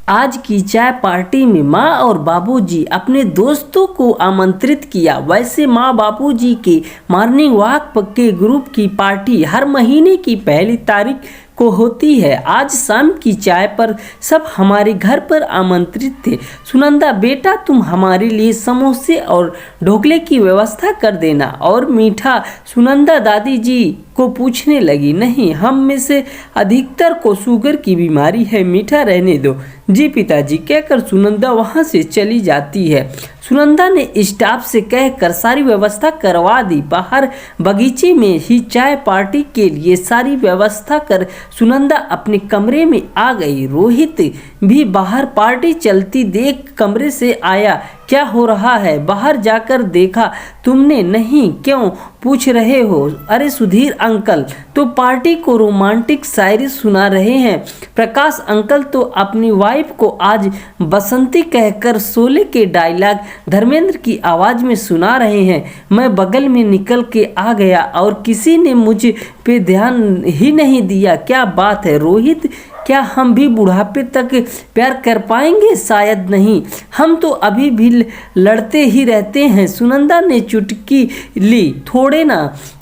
आज की चाय पार्टी में माँ और बाबूजी अपने दोस्तों को आमंत्रित किया। वैसे माँ बाबूजी के मॉर्निंग वॉक के ग्रुप की पार्टी हर महीने की पहली तारीख को होती है। आज शाम की चाय पर सब हमारे घर पर आमंत्रित थे। सुनंदा बेटा, तुम हमारे लिए समोसे और ढोकले की व्यवस्था कर देना और मीठा। सुनंदा दादी जी को पूछने लगी, नहीं, हम में से अधिकतर को शुगर की बीमारी है, मीठा रहने दो। जी पिताजी, कहकर सुनंदा वहाँ से चली जाती है। सुनंदा ने स्टाफ से कहकर सारी व्यवस्था करवा दी। बाहर बगीचे में ही चाय पार्टी के लिए सारी व्यवस्था कर सुनंदा अपने कमरे में आ गई। रोहित भी बाहर पार्टी चलती देख कमरे से आया। क्या हो रहा है? बाहर जाकर देखा तुमने? नहीं, क्यों पूछ रहे हो? अरे सुधीर अंकल तो पार्टी को रोमांटिक शायरी सुना रहे हैं। प्रकाश अंकल तो अपनी वाइफ को आज बसंती कहकर शोले के डायलॉग धर्मेंद्र की आवाज़ में सुना रहे हैं। मैं बगल में निकल के आ गया और किसी ने मुझ पे ध्यान ही नहीं दिया। क्या बात है रोहित, क्या हम भी बुढ़ापे तक प्यार कर पाएंगे? शायद नहीं, हम तो अभी भी लड़ते ही रहते हैं। सुनंदा ने चुटकी ली।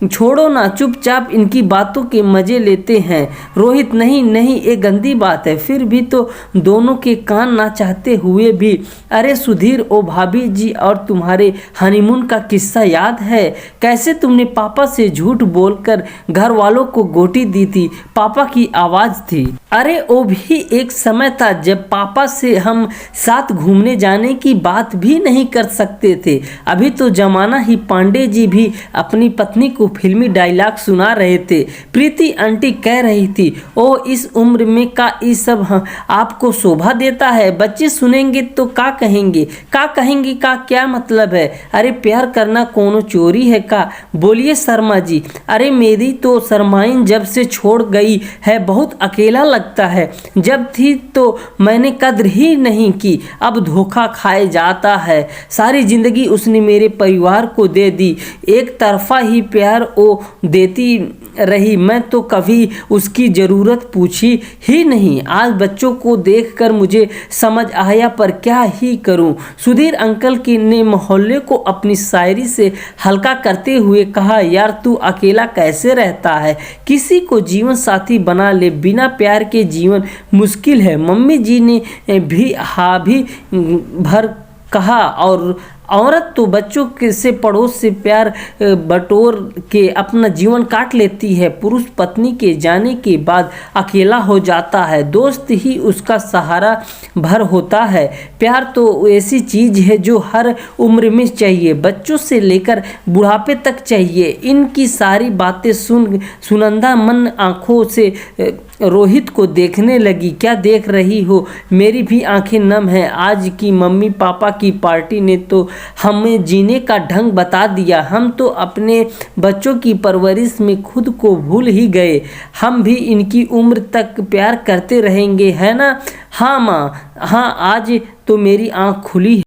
छोड़ो ना, चुपचाप इनकी बातों के मजे लेते हैं। रोहित, नहीं नहीं, ये गंदी बात है। फिर भी तो दोनों के कान ना चाहते हुए भी। अरे सुधीर, ओ भाभी जी और तुम्हारे हनीमून का किस्सा याद है? कैसे तुमने पापा से झूठ बोलकर घर वालों को गोटी दी थी? पापा की आवाज़ थी। अरे वो भी एक समय था जब पापा से हम साथ घूमने जाने की बात भी नहीं कर सकते थे। अभी तो जमाना ही। पांडे जी भी अपनी पत्नी को फिल्मी डायलॉग सुना रहे थे। प्रीति आंटी कह रही थी, ओ इस उम्र में का ये सब आपको शोभा देता है? बच्चे सुनेंगे तो का कहेंगे? का क्या मतलब है? अरे प्यार करना कोनो चोरी है का? बोलिए शर्मा जी। अरे मेरी तो शर्माइन जब से छोड़ गई है बहुत अकेला लगता है। जब थी तो मैंने कद्र ही नहीं की, अब धोखा खाए जाता है। सारी जिंदगी उसने मेरे परिवार को दे दी। एक तरफा ही प्यार वो देती रही। मैं तो कभी उसकी ज़रूरत पूछी ही नहीं। आज बच्चों को देखकर मुझे समझ आया, पर क्या ही करूं। सुधीर अंकल की ने मोहल्ले को अपनी शायरी से हल्का करते हुए कहा, यार तू अकेला कैसे रहता है? किसी को जीवन साथी बना ले। बिना प्यार के जीवन मुश्किल है। मम्मी जी ने भी हाँ भी भर कहा। और औरत तो बच्चों के से पड़ोस से प्यार बटोर के अपना जीवन काट लेती है। पुरुष पत्नी के जाने के बाद अकेला हो जाता है। दोस्त ही उसका सहारा भर होता है। प्यार तो ऐसी चीज़ है जो हर उम्र में चाहिए, बच्चों से लेकर बुढ़ापे तक चाहिए। इनकी सारी बातें सुन सुनंदा मन आँखों से रोहित को देखने लगी। क्या देख रही हो? मेरी भी आंखें नम हैं। आज की मम्मी पापा की पार्टी ने तो हमें जीने का ढंग बता दिया। हम तो अपने बच्चों की परवरिश में खुद को भूल ही गए। हम भी इनकी उम्र तक प्यार करते रहेंगे, है ना? हाँ माँ, हाँ, आज तो मेरी आँख खुली है।